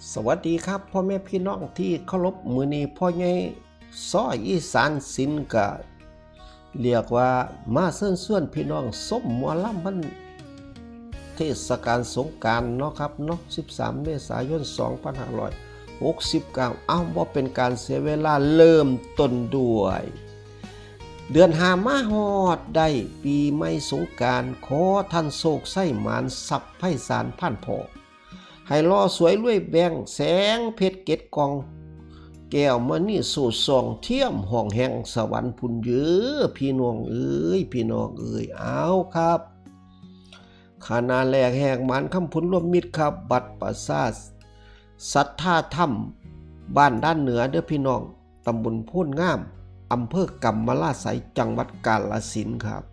สวัสดีครับพ่อแม่พี่น้องที่เคารพมื้อนี้พ่อใหญ่ซ้ออีสานศิลป์ก็เรียกว่ามาเชิญชวนพี่น้องส้มหมอลำมันเทศกาลสงกรานต์เนาะครับเนาะ13เมษายน2569บ่เป็นการเสียเวลาเริ่มต้นด้วยเดือน5มาฮอดได้ปีใหม่สงกรานต์ขอท่านโศกไส้หมานทรัพย์ไพศาลพันพอให้รอสวยรวยแบงแสงเพชรเกตกองแก้วมณีสู่ส่องเทียมห้องแห่งสวรรค์พุ่นเยือพี่น้องเอ้ยเอาครับขณะแรกแหกหมานคำพุนร่วมมิตรครับบัตรประสาทศรัทธาธรรมบ้านด้านเหนือเด้อพี่น้องตำบลโพนงามอำเภอกำมะลาไสยจังหวัดกาฬสินธุ์ครับ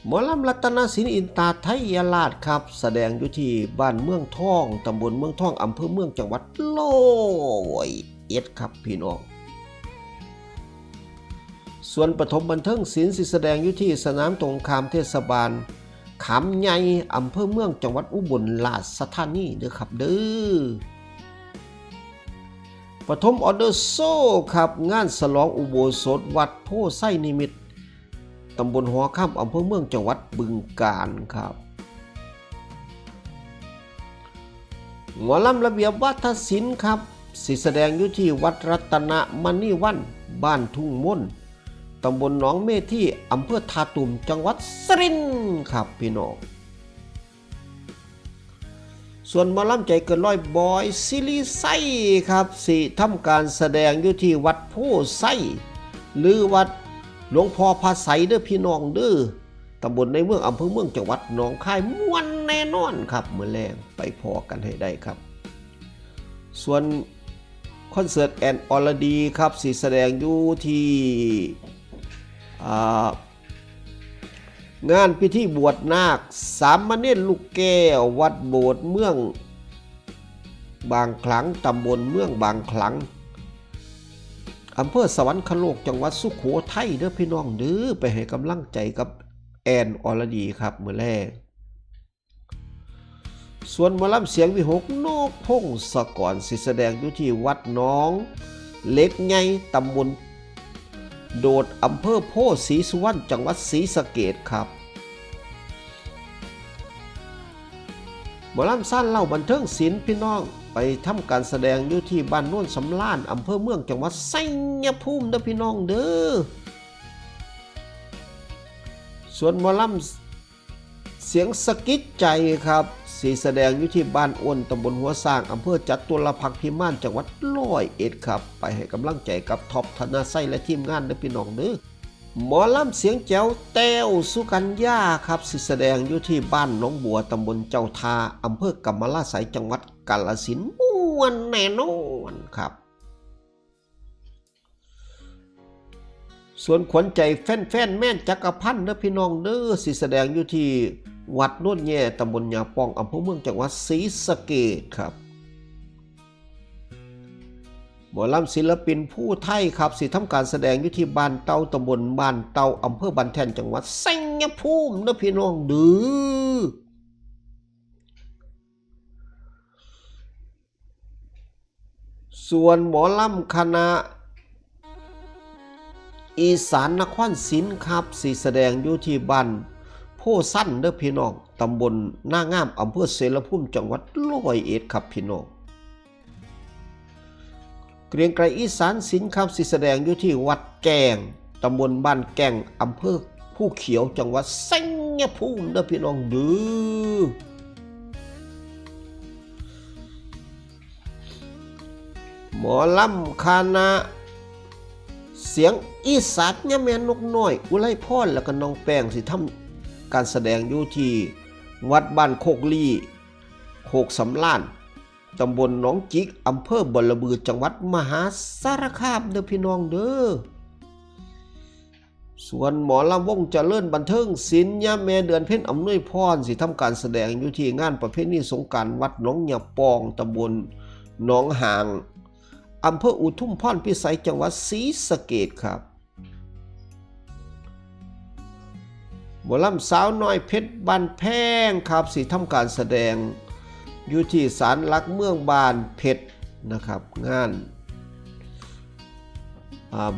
หมอลำรัตนศิลป์อินตาไทยราชครับแสดงอยู่ที่บ้านเมืองทองตำบลเมืองทองอำเภอเมืองจังหวัด101ครับพี่น้องส่วนปฐมบันเทิงศิลป์สิแสดงอยู่ที่สนามตรงข้ามเทศบาลขามใหญ่อำเภอเมืองจังหวัดอุบลราชธานีเด้อครับเด้อปฐมออเดอร์โซครับงานฉลองอุโบสถวัดโพไส้นิมิตรตำบลหัวค่ำอำเภอเมืองจังหวัดบึงกาฬครับหมอลำระเบียบวัฒนศิลป์ครับสิแสดงอยู่ที่วัดรัตนมณีวันบ้านทุ่งม่นตำบลหนองเมที่อำเภอทาตุ่มจังหวัดสุรินทร์ครับพี่น้องส่วนหมอลำใจเกินร้อยบอยซิลิไซครับสิทำการแสดงอยู่ที่วัดโพไซหรือวัดหลวงพ่อพาไสเด้อพี่น้องเด้อตำบลในเมืองอำเภอเมืองจังหวัดหนองคายม่วนแน่นอนครับมื้อแลงไปพอกันให้ได้ครับส่วนคอนเสิร์ตแอนอรดีครับสิแสดงอยู่ที่งานพิธีบวชนาคสามเณรลูกแก้ววัดโบสถ์เมืองบางขลังตำบลเมืองบางขลังอำเภอสวรรคโลกจังหวัดสุโขทัยเด้อพี่น้องเด้อไปให้กำลังใจกับแอนอรดีครับมื้อแรกส่วนหมอลำเสียงวิหกนกพงศกรสิแสดงอยู่ที่วัดหนองเล็กใหญ่ตำบลโดดอำเภอโพธิ์ศรีสุวรรณจังหวัดศรีสะเกษครับหมอลำสั้นเล่าบันเทิงศิลป์พี่น้องไปทำการแสดงอยู่ที่บ้านโน้นสำล้านอำเภอเมืองจังหวัดชัยภูมิเด้อพี่น้องเด้อส่วนหมอลำเสียงสะกิดใจครับสีแสดงอยู่ที่บ้านอ้วนตำบลหัวสร้างอำเภอจัตุรพักษ์พิมานจังหวัด101ครับไปให้กำลังใจกับท็อปธนาไส้และทีมงานเด้อพี่น้องเด้อหมอลำเสียงแจ๋วแต้วสุกัญญาครับสิแสดงอยู่ที่บ้านหนองบัวตำบลเจ้าทาอำเภอกำมะลาไสยจังหวัดกาฬสินธุ์ม่วนแน่นอนครับส่วนขวัญใจแฟนแม่นจักรพันธ์เด้อพี่น้องเด้อสิแสดงอยู่ที่วัดโน่นแย่ตำบลยาปองอำเภอเมืองจังหวัดศรีสะเกษครับหมอลำศิลปินผู้ไทยครับสิทำการแสดงอยู่ที่บ้านเตาตำบลบ้านเตาอำเภอบันแท่นจังหวัดชัยภูมิเด้อพี่น้องเด้อส่วนหมอลำคณะอีสานนครศิลป์ครับสิแสดงอยู่ที่บ้านโพสั้นเด้อพี่น้องตำบลหน้างามอำเภอเสรภูมิจังหวัด101ครับพี่น้องเกรียงไกรอีสานศิลป์ครับสิแสดงอยู่ที่วัดแกงตำบลบ้านแกงอำเภอผู้เขียวจังหวัดชัยภูมิเด้อพี่น้องเด้อหมอลำคณะเสียงอีสานยะแม่นกน้อยอุไรพรแล้วก็น้องแป้งสิทำการแสดงอยู่ที่วัดบ้านโคกลี่โคกสำล้านตำบลหนองจิกอำเภอบลบือจังหวัดมหาสารคามเด้อพี่น้องเด้อส่วนหมอลำวงเจริญบันเทิงศิลป์ยะแม่เดือนเพ็ญอำนวยพรสิทำการแสดงอยู่ที่งานประเพณีสงกรานต์วัดหนองยาปองตำบลหนองหางอำเภออุทุมพรพิสัยจังหวัดศรีสะเกษครับ หมอลำสาวน้อยเพชรบ้านแพงครับสิทำการแสดงอยู่ที่ศาลหลักเมืองบ้านเพชรนะครับงาน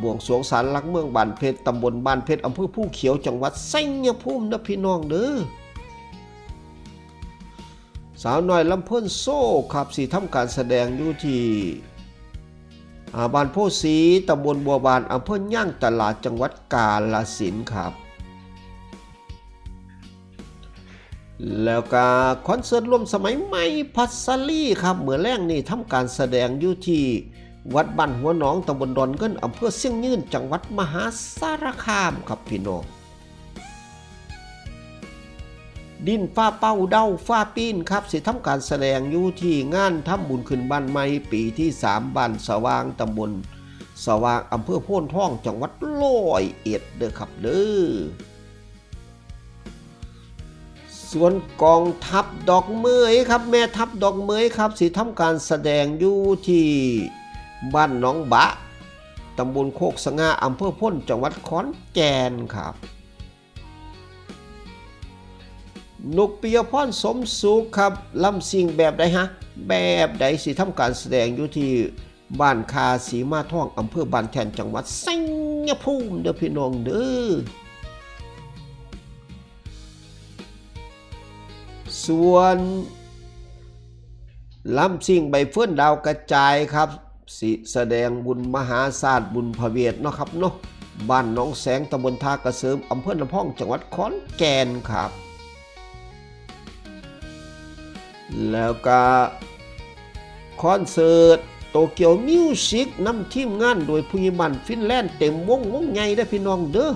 บวงสรวงศาลหลักเมืองบ้านเพชรตำบลบ้านเพชรอำเภอภูเขียวจังหวัดชัยภูมินะพี่น้องเด้อสาวน้อยลำเพิ่นโซ่ครับสิทำการแสดงอยู่ที่บ้านโพสีตำบลบัวบานอำเภอย่างตลาดจังหวัดกาฬสินธุ์ครับแล้วก็คอนเสิร์ตร่วมสมัยใหม่พัสลีครับเมื่อแรกนี่ทำการแสดงอยู่ที่วัดบ้านหัวหนองตำบลดอนเงินอำเภอเชียงยืนจังหวัดมหาสารคามครับพี่น้องดินฟ้าเป้าเด้าฟ้าปีนครับสิทำการแสดงอยู่ที่งานทำบุญขึ้นบ้านใหม่ปีที่3บ้านสว่างตำบลสว่างอำเภอโพนทองจังหวัด101เด้อครับเด้อส่วนกองทัพดอกเมยครับแม่ทัพดอกเมยครับสิทำการแสดงอยู่ที่บ้านหนองบะตำบลโคกสง่าอำเภอพ้นจังหวัดขอนแก่นครับนกปิยพรสมสุขครับลำซิ่งแบบใดฮะแบบใดสิทำการแสดงอยู่ที่บ้านคาสีมาท่องอำเภอบ้านแท่นจังหวัดชัยภูมิเด้อพี่น้องเด้อส่วนลำซิ่งใบเฟื่อนดาวกระจายครับสิแสดงบุญมหาศาสตร์บุญพระเวทเนาะครับเนาะบ้านหนองแสงตำบลท่ากระเสริมอำเภอลำพองจังหวัดขอนแก่นครับแล้วก็คอนเสิร์ตโตเกียวมิวสิกนำทีมงานโดยผู้ใหญ่บ้านฟินแลนด์เต็มวงใหญ่ได้พี่น้องเด้อ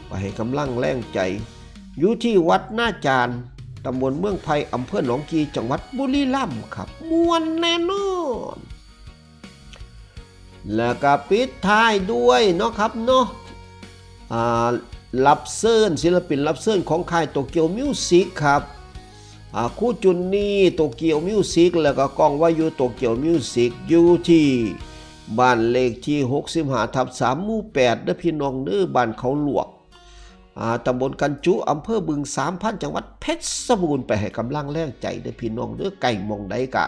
ไปให้กำลังแรงใจอยู่ที่วัดหน้าจานตำบลเมืองไผ่อำเภอหนองกีจังหวัดบุรีรัมย์ครับม่วนแน่นอนแล้วก็ปิดท้ายด้วยเนาะครับเนาะรับเชิญศิลปินรับเชิญของค่ายโตเกียวมิวสิกครับครูจุนนี่โตเกียวมิวสิกแล้วก็กองวายุโตเกียวมิวสิกอยู่ที่บ้านเลขที่65/3หมู่8เด้อพี่น้องเด้อบ้านเขาหลวกตำบลกันจุอำเภอบึง3,000จังหวัดเพชรบูรณ์ไปให้กำลังแรงใจเด้อพี่น้องเด้อไก่มองใดกะ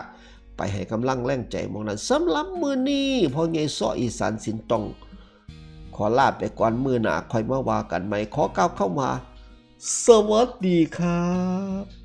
ไปให้กำลังแรงใจมองนั้นสำหรับมื้อนี้พ่อใหญ่ซ้ออีสานสินต้องขอลาไปก่อนมื้อหน้าค่อยมาว่ากันใหม่ขอกล่าวเข้ามาสวัสดีครับ